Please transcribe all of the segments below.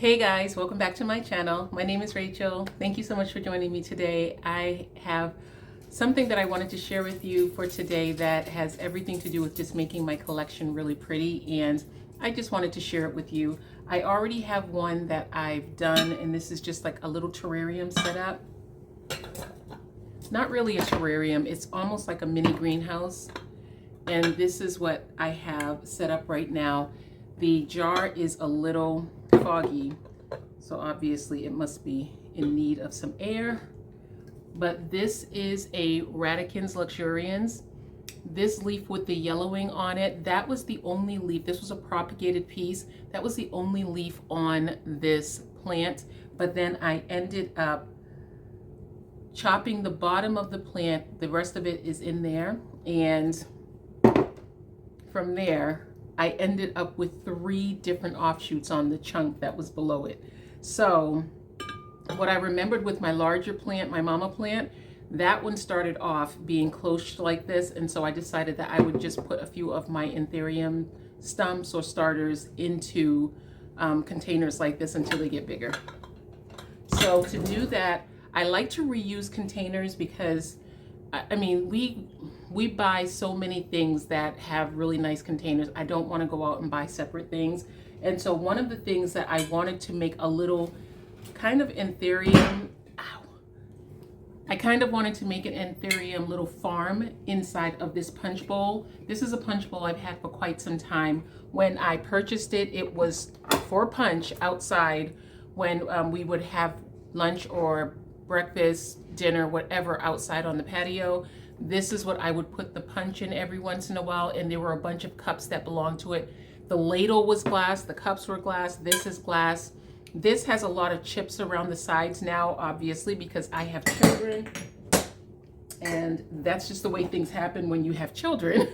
Hey guys, welcome back to my channel. My name is Rachel. Thank you so much for joining me today. I have something that I wanted to share with you for today that has everything to do with just making my collection really pretty, and I just wanted to share it with you. I already have one that I've done, and this is just like a little terrarium setup. Not really a terrarium, it's almost like a mini greenhouse, and this is what I have set up right now. The jar is a little foggy, so obviously it must be in need of some air. But this is a Radicans Luxurians. This leaf with the yellowing on it, that was the only leaf. This was a propagated piece. That was the only leaf on this plant. But then I ended up chopping the bottom of the plant. The rest of it is in there. And from there, I ended up with 3 different offshoots on the chunk that was below it. So what I remembered with my larger plant, my mama plant, that one started off being close like this, and so I decided that I would just put a few of my anthurium stumps or starters into containers like this until they get bigger. So to do that, I like to reuse containers because I mean, we buy so many things that have really nice containers. I don't want to go out and buy separate things. And so one of the things that I wanted to make a little kind of anthurium, I kind of wanted to make an anthurium little farm inside of this punch bowl. This is a punch bowl I've had for quite some time. When I purchased it, it was for punch outside when we would have lunch or breakfast, dinner, whatever outside on the patio. This is what I would put the punch in every once in a while, and there were a bunch of cups that belonged to it. The ladle was glass, the cups were glass, this is glass. This has a lot of chips around the sides now, obviously, because I have children, and that's just the way things happen when you have children.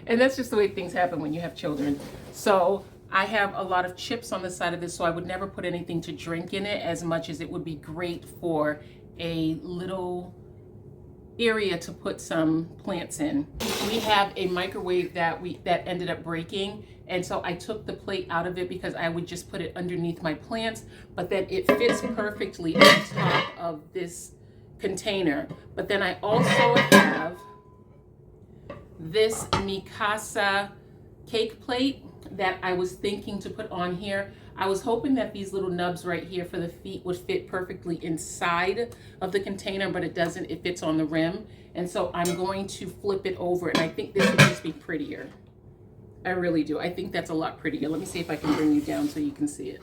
And that's just the way things happen when you have children. So I have a lot of chips on the side of this, so I would never put anything to drink in it, as much as it would be great for a little area to put some plants in. We have a microwave that ended up breaking, and so I took the plate out of it because I would just put it underneath my plants, but then it fits perfectly on top of this container. But then I also have this Mikasa cake plate that I was thinking to put on here. I was hoping that these little nubs right here for the feet would fit perfectly inside of the container, but it doesn't. It fits on the rim. And so I'm going to flip it over, and I think this would just be prettier. I really do. I think that's a lot prettier. Let me see if I can bring you down so you can see it.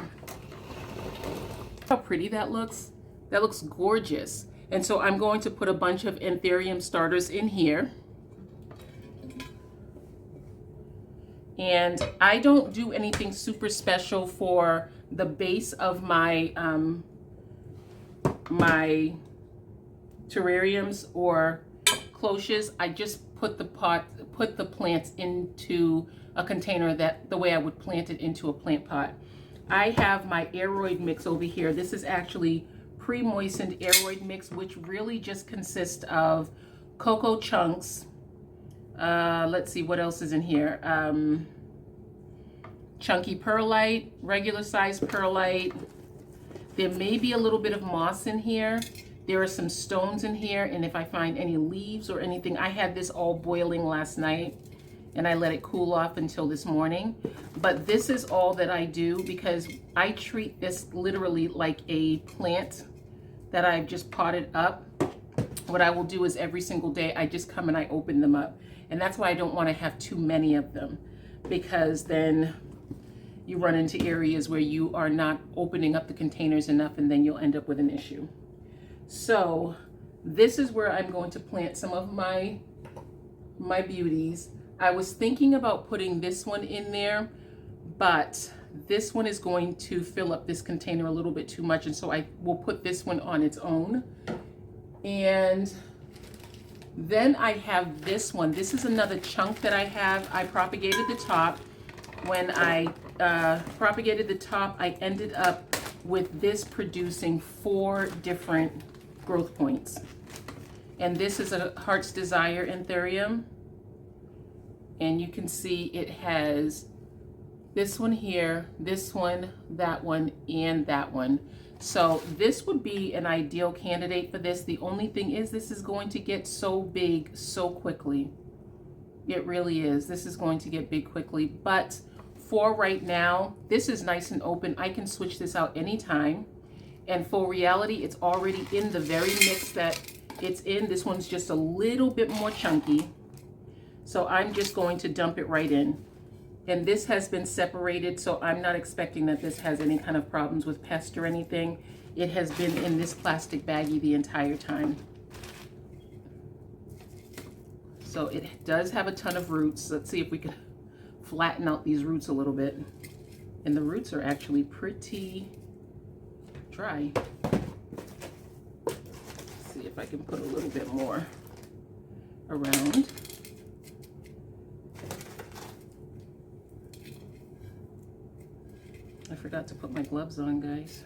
How pretty that looks. That looks gorgeous. And so I'm going to put a bunch of anthurium starters in here. And I don't do anything super special for the base of my my terrariums or cloches. I just put the plants into a container that the way I would plant it into a plant pot. I have my aeroid mix over here. This is actually pre-moistened aeroid mix, which really just consists of cocoa chunks. Let's see what else is in here. Chunky perlite, regular size perlite. There may be a little bit of moss in here. There are some stones in here, and if I find any leaves or anything, I had this all boiling last night and I let it cool off until this morning. But this is all that I do because I treat this literally like a plant that I've just potted up. What I will do is every single day I just come and I open them up. And that's why I don't want to have too many of them, because then you run into areas where you are not opening up the containers enough, and then you'll end up with an issue. So this is where I'm going to plant some of my beauties. I was thinking about putting this one in there, but this one is going to fill up this container a little bit too much, and so I will put this one on its own. And then I have this one. This is another chunk that I have. I propagated the top. When I propagated the top, I ended up with this producing 4 different growth points. And this is a Heart's Desire anthurium. And you can see it has this one here, this one, that one, and that one. So this would be an ideal candidate for this. The only thing is this is going to get so big so quickly. It really is. This is going to get big quickly. But for right now, this is nice and open. I can switch this out anytime. And for reality, it's already in the very mix that it's in. This one's just a little bit more chunky. So I'm just going to dump it right in. And this has been separated, so I'm not expecting that this has any kind of problems with pest or anything. It has been in this plastic baggie the entire time. So it does have a ton of roots. Let's see if we can flatten out these roots a little bit. And the roots are actually pretty dry. Let's see if I can put a little bit more around. I forgot to put my gloves on, guys.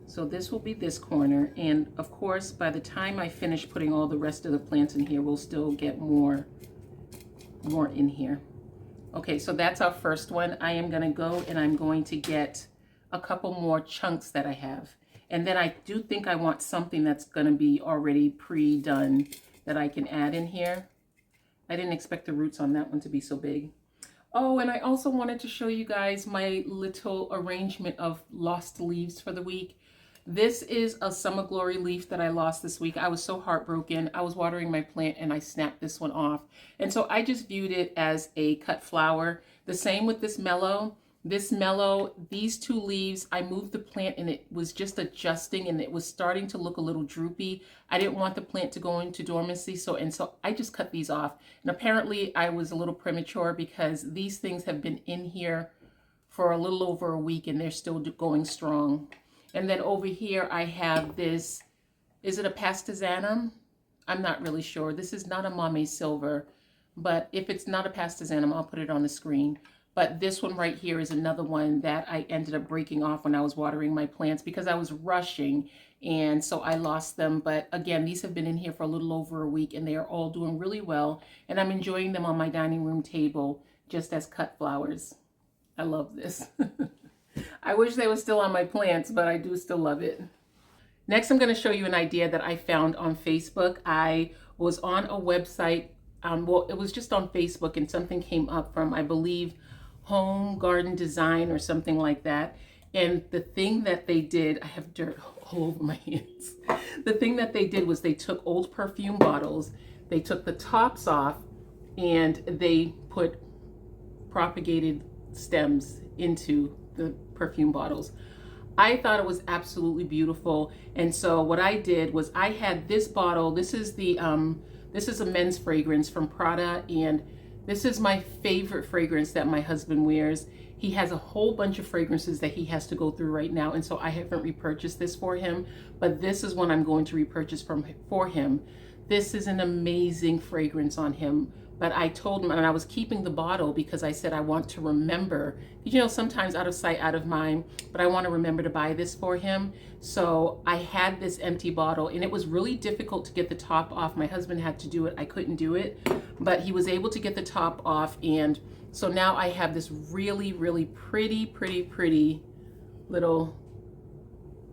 So this will be this corner, and of course by the time I finish putting all the rest of the plants in here, we'll still get more in here. Okay, so that's our first one. I am gonna go and I'm going to get a couple more chunks that I have. And then I do think I want something that's gonna be already pre-done that I can add in here. I didn't expect the roots on that one to be so big. Oh, and I also wanted to show you guys my little arrangement of lost leaves for the week. This is a Summer Glory leaf that I lost this week. I was so heartbroken. I was watering my plant and I snapped this one off. And so I just viewed it as a cut flower. The same with this mellow. This mellow, these two leaves, I moved the plant and it was just adjusting and it was starting to look a little droopy. I didn't want the plant to go into dormancy, so I just cut these off. And apparently I was a little premature because these things have been in here for a little over a week and they're still going strong. And then over here I have this, is it a pastizanum? I'm not really sure. This is not a Mame Silver, but if it's not a pastizanum, I'll put it on the screen. But this one right here is another one that I ended up breaking off when I was watering my plants because I was rushing, and so I lost them. But again, these have been in here for a little over a week and they are all doing really well, and I'm enjoying them on my dining room table just as cut flowers. I love this. I wish they were still on my plants, but I do still love it. Next, I'm going to show you an idea that I found on Facebook. I was on a website, well, it was just on Facebook, and something came up from, I believe, Home Garden Design or something like that. And the thing that they did, I have dirt all over my hands. The thing that they did was they took old perfume bottles, they took the tops off, and they put propagated stems into the perfume bottles. I thought it was absolutely beautiful. And so what I did was I had this bottle. This is a men's fragrance from Prada, and this is my favorite fragrance that my husband wears. He has a whole bunch of fragrances that he has to go through right now, and so I haven't repurchased this for him, but this is one I'm going to repurchase for him. This is an amazing fragrance on him. But I told him, and I was keeping the bottle because I said I want to remember. You know, sometimes out of sight, out of mind, but I want to remember to buy this for him. So I had this empty bottle, and it was really difficult to get the top off. My husband had to do it. I couldn't do it, but he was able to get the top off. And so now I have this really, really pretty little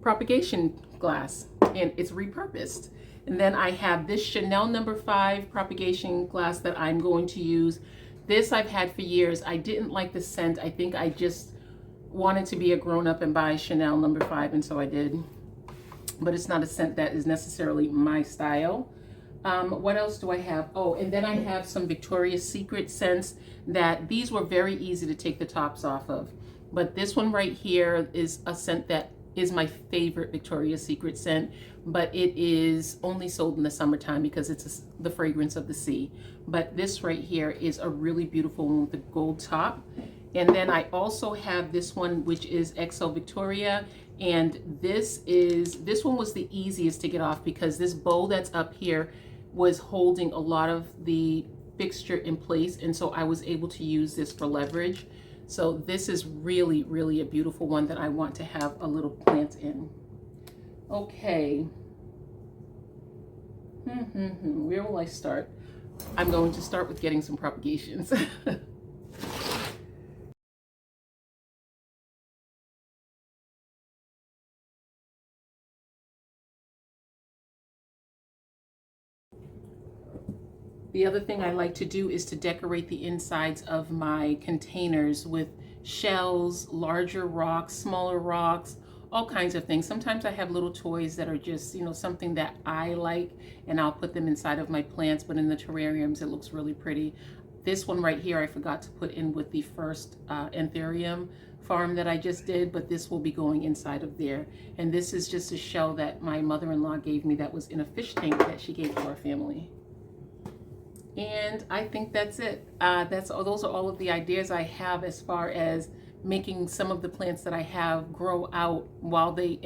propagation glass, and it's repurposed. And then I have this Chanel No. 5 propagation glass that I'm going to use. This I've had for years. I didn't like the scent. I think I just wanted to be a grown-up and buy Chanel No. 5, and so I did. But it's not a scent that is necessarily my style. What else do I have? Oh, and then I have some Victoria's Secret scents that these were very easy to take the tops off of. But this one right here is a scent that is my favorite Victoria's Secret scent, but it is only sold in the summertime because it's the fragrance of the sea. But this right here is a really beautiful one with a gold top. And then I also have this one, which is XO Victoria, and this one was the easiest to get off because this bow that's up here was holding a lot of the fixture in place, and so I was able to use this for leverage. So this is really a beautiful one that I want to have a little plant in. Okay. Where will I start? I'm going to start with getting some propagations. The other thing I like to do is to decorate the insides of my containers with shells, larger rocks, smaller rocks, all kinds of things. Sometimes I have little toys that are just, you know, something that I like, and I'll put them inside of my plants, but in the terrariums, it looks really pretty. This one right here, I forgot to put in with the first anthurium farm that I just did, but this will be going inside of there. And this is just a shell that my mother-in-law gave me that was in a fish tank that she gave to our family. And I think that's it. Those are all of the ideas I have as far as making some of the plants that I have grow out while they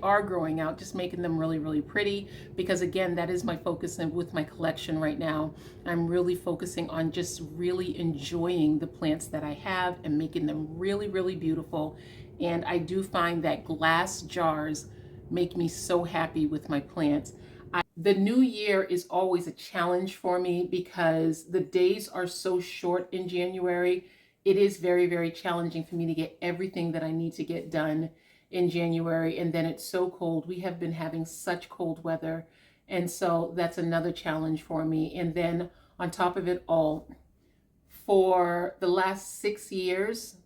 are growing out, just making them really, really pretty. Because again, that is my focus with my collection right now. I'm really focusing on just really enjoying the plants that I have and making them really, really beautiful. And I do find that glass jars make me so happy with my plants. The new year is always a challenge for me because the days are so short in January. It is very, very challenging for me to get everything that I need to get done in January. And then it's so cold. We have been having such cold weather. And so that's another challenge for me. And then on top of it all, for the last 6 years,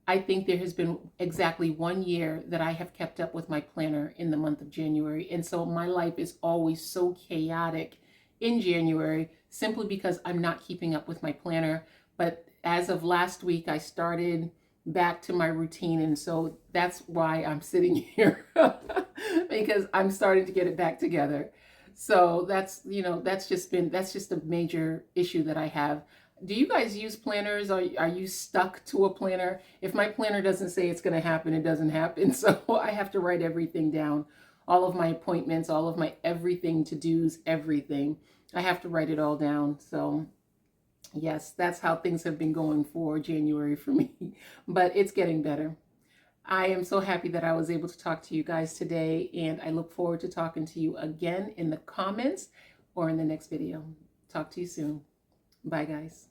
I think there has been exactly 1 year that I have kept up with my planner in the month of January. And so my life is always so chaotic in January simply because I'm not keeping up with my planner. But as of last week, I started back to my routine. And so that's why I'm sitting here because I'm starting to get it back together. So that's, you know, that's just a major issue that I have. Do you guys use planners? Are you stuck to a planner? If my planner doesn't say it's going to happen, it doesn't happen. So I have to write everything down. All of my appointments, all of my everything, to-dos, everything. I have to write it all down. So yes, that's how things have been going for January for me. But it's getting better. I am so happy that I was able to talk to you guys today. And I look forward to talking to you again in the comments or in the next video. Talk to you soon. Bye, guys.